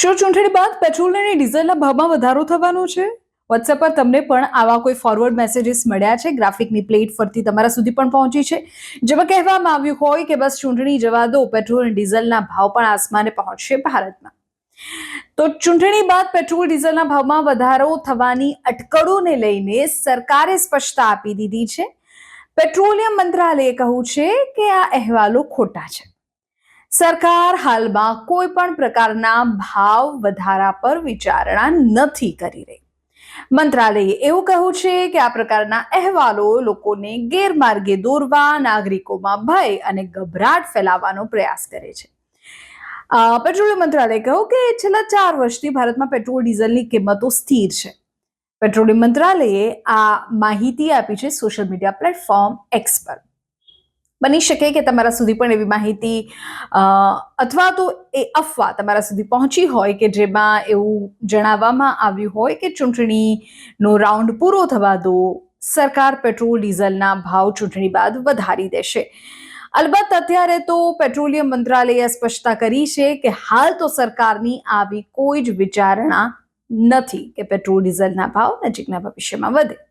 શું ચૂંટણી બાદ પેટ્રોલ અને ડીઝલના ભાવમાં વધારો થવાનો છે? વોટ્સએપ પર તમને પણ આવા કોઈ ફોરવર્ડ મેસેજીસ મળ્યા છે? ગ્રાફિકની પ્લેટ ફરતી તમારા સુધી પણ પહોંચી છે, જેમાં કહેવામાં આવ્યું હોય કે બસ ચૂંટણી જવા દો, પેટ્રોલ અને ડીઝલના ભાવ પણ આસમાને પહોંચશે ભારતમાં. તો ચૂંટણી બાદ પેટ્રોલ ડીઝલના ભાવમાં વધારો થવાની અટકળોને લઈને સરકારે સ્પષ્ટતા આપી દીધી છે. પેટ્રોલિયમ મંત્રાલયે કહ્યું છે કે આ અહેવાલો ખોટા છે. સરકાર હાલમાં કોઈ પણ પ્રકારના ભાવ વધારા પર વિચારણા નથી કરી રહી. મંત્રાલયે એવું કહ્યું છે કે આ પ્રકારના અહેવાલો લોકોને ગેરમાર્ગે દોરવા, નાગરિકોમાં ભય અને ગભરાટ ફેલાવવાનો પ્રયાસ કરે છે. પેટ્રોલિયમ મંત્રાલયે કહ્યું કે છેલ્લા 4 વર્ષથી ભારતમાં પેટ્રોલ ડીઝલની કિંમતો સ્થિર છે. પેટ્રોલિયમ મંત્રાલયે આ માહિતી આપી છે સોશિયલ મીડિયા પ્લેટફોર્મ એક્સ પર. બની શકે કે તમારા સુધી પણ એવી માહિતી અથવા તો એ અફવા તમારા સુધી પહોંચી હોય કે જેમાં એવું જણાવવામાં આવ્યું હોય કે ચૂંટણીનો રાઉન્ડ પૂરો થવા દો, સરકાર પેટ્રોલ ડીઝલના ભાવ ચૂંટણી બાદ વધારી દેશે. અલબત્ત અત્યારે તો પેટ્રોલિયમ મંત્રાલયે સ્પષ્ટતા કરી છે કે હાલ તો સરકારની આવી કોઈ જ વિચારણા નથી કે પેટ્રોલ ડીઝલના ભાવ નજીકના ભવિષ્યમાં વધે.